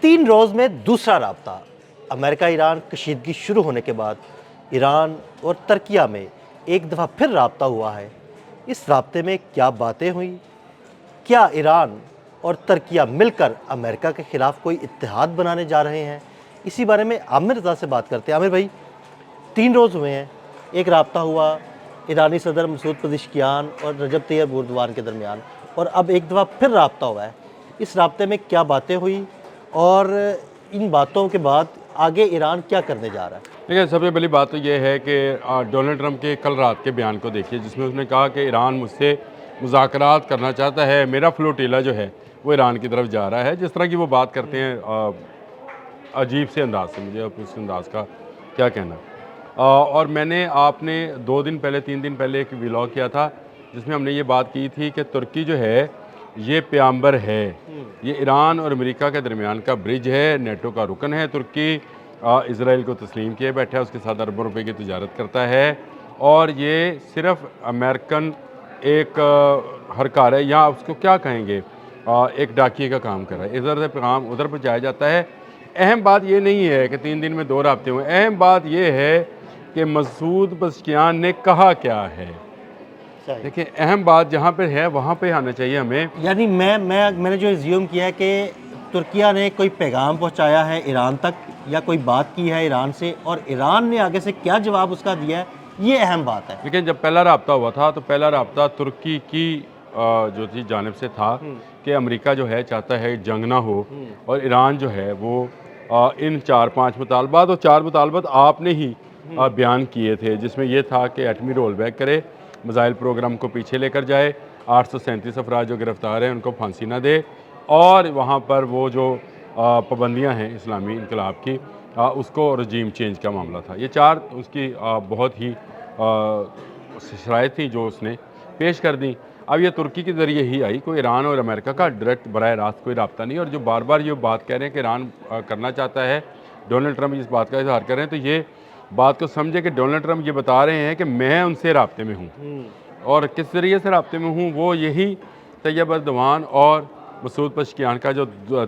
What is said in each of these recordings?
3 روز میں دوسرا رابطہ امریکہ ایران کشیدگی شروع ہونے کے بعد ایران اور ترکیہ میں ایک دفعہ پھر رابطہ ہوا ہے۔ اس رابطے میں کیا باتیں ہوئیں؟ کیا ایران اور ترکیہ مل کر امریکہ کے خلاف کوئی اتحاد بنانے جا رہے ہیں؟ اسی بارے میں عامر رضا سے بات کرتے ہیں۔ عامر بھائی، 3 روز ہوئے ہیں، ایک رابطہ ہوا ایرانی صدر مسعود پزشکیان اور رجب طیب اردوان کے درمیان، اور اب ایک دفعہ پھر رابطہ ہوا ہے۔ اس رابطے میں کیا باتیں ہوئی اور ان باتوں کے بعد آگے ایران کیا کرنے جا رہا ہے؟ دیکھیں، سب سے پہلی بات تو یہ ہے کہ ڈونلڈ ٹرمپ کے کل رات کے بیان کو دیکھیے، جس میں اس نے کہا کہ ایران مجھ سے مذاکرات کرنا چاہتا ہے، میرا فلوٹیلا جو ہے وہ ایران کی طرف جا رہا ہے۔ جس طرح کی وہ بات کرتے ہیں عجیب سے انداز سے، مجھے اب اس انداز کا کیا کہنا۔ اور میں نے آپ نے 2 دن پہلے 3 دن پہلے ایک ویلاگ کیا تھا جس میں ہم نے یہ بات کی تھی کہ ترکی جو ہے یہ پیامبر ہے، یہ ایران اور امریکہ کے درمیان کا برج ہے، نیٹو کا رکن ہے۔ ترکی اسرائیل کو تسلیم کیے بیٹھا ہے، اس کے ساتھ اربوں روپے کی تجارت کرتا ہے، اور یہ صرف امریکن ایک ہرکار ہے، یا اس کو کیا کہیں گے، ایک ڈاکیے کا کام کر رہا ہے۔ ادھر سے پیغام ادھر پہنچایا جاتا ہے۔ اہم بات یہ نہیں ہے کہ 3 دن میں 2 رابطے ہوئے، اہم بات یہ ہے کہ مسعود پزشکیان نے کہا کیا ہے۔ دیکھیں، اہم بات جہاں پہ ہے وہاں پہ آنا چاہیے ہمیں۔ یعنی میں نے جو زیوم کیا ہے کہ ترکیہ نے کوئی پیغام پہنچایا ہے ایران تک، یا کوئی بات کی ہے ایران سے، اور ایران نے آگے سے کیا جواب اس کا دیا ہے، یہ اہم بات ہے۔ لیکن جب پہلا رابطہ ہوا تھا تو پہلا رابطہ ترکی کی جو تھی جانب سے تھا کہ امریکہ جو ہے چاہتا ہے جنگ نہ ہو، اور ایران جو ہے وہ ان 4-5 مطالبات، اور 4 مطالبات آپ نے ہی بیان کیے تھے، جس میں یہ تھا کہ ایٹمی رول بیک کرے، میزائل پروگرام کو پیچھے لے کر جائے، 837 افراد جو گرفتار ہیں ان کو پھانسی نہ دے، اور وہاں پر وہ جو پابندیاں ہیں اسلامی انقلاب کی، اس کو رجیم چینج کا معاملہ تھا۔ یہ 4 اس کی بہت ہی شرائط تھی جو اس نے پیش کر دیں۔ اب یہ ترکی کے ذریعے ہی آئی، کوئی ایران اور امریکہ کا ڈائریکٹ براہ راست کوئی رابطہ نہیں۔ اور جو بار بار یہ بات کہہ رہے ہیں کہ ایران کرنا چاہتا ہے، ڈونلڈ ٹرمپ اس بات کا اظہار کر رہے ہیں، تو یہ بات کو سمجھے کہ ڈونلڈ ٹرمپ یہ بتا رہے ہیں کہ میں ان سے رابطے میں ہوں، اور کس ذریعے سے رابطے میں ہوں، وہ یہی طیب اردوان اور مسعود پزشکیان کا جو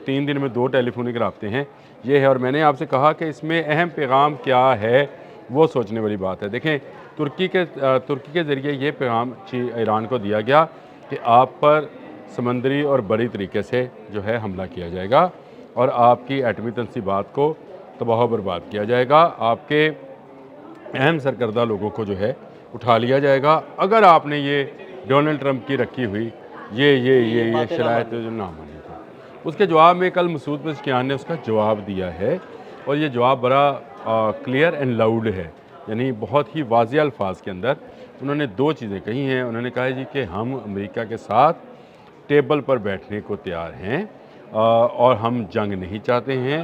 3 دن میں 2 ٹیلی فونک رابطے ہیں یہ ہے۔ اور میں نے آپ سے کہا کہ اس میں اہم پیغام کیا ہے، وہ سوچنے والی بات ہے۔ دیکھیں، ترکی کے ذریعے یہ پیغام ایران کو دیا گیا کہ آپ پر سمندری اور بری طریقے سے جو ہے حملہ کیا جائے گا، اور آپ کی ایٹمی تنصیبات کو تباہ و برباد کیا جائے گا، آپ کے اہم سرکردہ لوگوں کو جو ہے اٹھا لیا جائے گا اگر آپ نے یہ ڈونلڈ ٹرمپ کی رکھی ہوئی یہ شرائط جو نہ مانی تھی۔ اس کے جواب میں کل مسعود پزشکیان نے اس کا جواب دیا ہے، اور یہ جواب بڑا کلیئر اینڈ لاؤڈ ہے، یعنی بہت ہی واضح الفاظ کے اندر انہوں نے 2 چیزیں کہی ہیں۔ انہوں نے کہا جی کہ ہم امریکہ کے ساتھ ٹیبل پر بیٹھنے کو تیار ہیں، اور ہم جنگ نہیں چاہتے ہیں،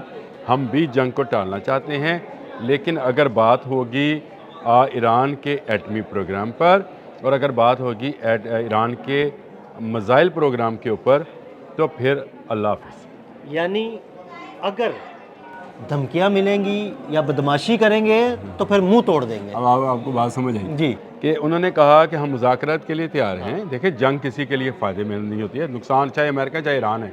ہم بھی جنگ کو ٹالنا چاہتے ہیں، لیکن اگر بات ہوگی ایران کے ایٹمی پروگرام پر، اور اگر بات ہوگی ایران کے میزائل پروگرام کے اوپر، تو پھر اللہ حافظ۔ یعنی اگر دھمکیاں ملیں گی یا بدماشی کریں گے تو پھر منہ توڑ دیں گے۔ اب آپ کو بات سمجھ آئی جی، کہ انہوں نے کہا کہ ہم مذاکرات کے لیے تیار ہیں۔ دیکھیں، جنگ کسی کے لیے فائدے میں نہیں ہوتی ہے، نقصان چاہے امریکہ چاہے ایران ہے،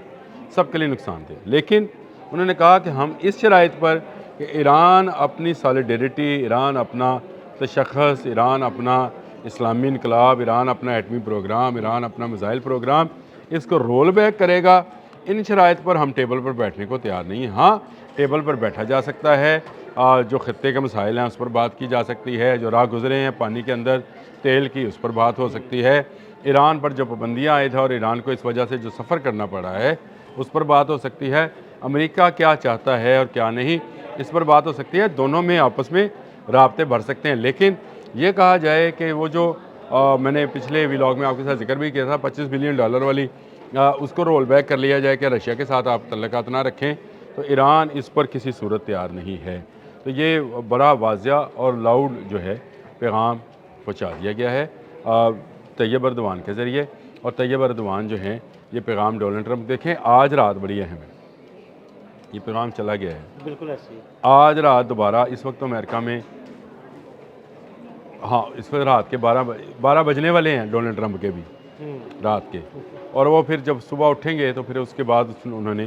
سب کے لیے نقصان دہ، لیکن انہوں نے کہا کہ ہم اس شرائط پر کہ ایران اپنی سالیڈیریٹی، ایران اپنا تشخص، ایران اپنا اسلامی انقلاب، ایران اپنا ایٹمی پروگرام، ایران اپنا میزائل پروگرام، اس کو رول بیک کرے گا، ان شرائط پر ہم ٹیبل پر بیٹھنے کو تیار نہیں ہیں۔ ہاں، ٹیبل پر بیٹھا جا سکتا ہے، جو خطے کے مسائل ہیں اس پر بات کی جا سکتی ہے، جو راہ گزرے ہیں پانی کے اندر تیل کی، اس پر بات ہو سکتی ہے، ایران پر جو پابندیاں آئی تھیں اور ایران کو اس وجہ سے جو سفر کرنا پڑا ہے اس پر بات ہو سکتی ہے، امریکہ کیا چاہتا ہے اور کیا نہیں اس پر بات ہو سکتی ہے، دونوں میں آپس میں رابطے بڑھ سکتے ہیں۔ لیکن یہ کہا جائے کہ وہ جو میں نے پچھلے ویلاگ میں آپ کے ساتھ ذکر بھی کیا تھا $25 بلین والی، اس کو رول بیک کر لیا جائے کہ رشیا کے ساتھ آپ تعلقات نہ رکھیں، تو ایران اس پر کسی صورت تیار نہیں ہے۔ تو یہ بڑا واضح اور لاؤڈ جو ہے پیغام پہنچا دیا گیا ہے طیب اردوان کے ذریعے، اور طیب اردوان جو ہیں یہ پیغام ڈونلڈ ٹرمپ، دیکھیں آج رات بڑی اہم ہے، یہ پیغام چلا گیا ہے بالکل ایسے ہی۔ آج رات دوبارہ، اس وقت تو امریکہ میں اس وقت رات کے 12 بجنے والے ہیں ڈونلڈ ٹرمپ کے بھی رات کے، اور وہ پھر جب صبح اٹھیں گے تو پھر اس کے بعد انہوں نے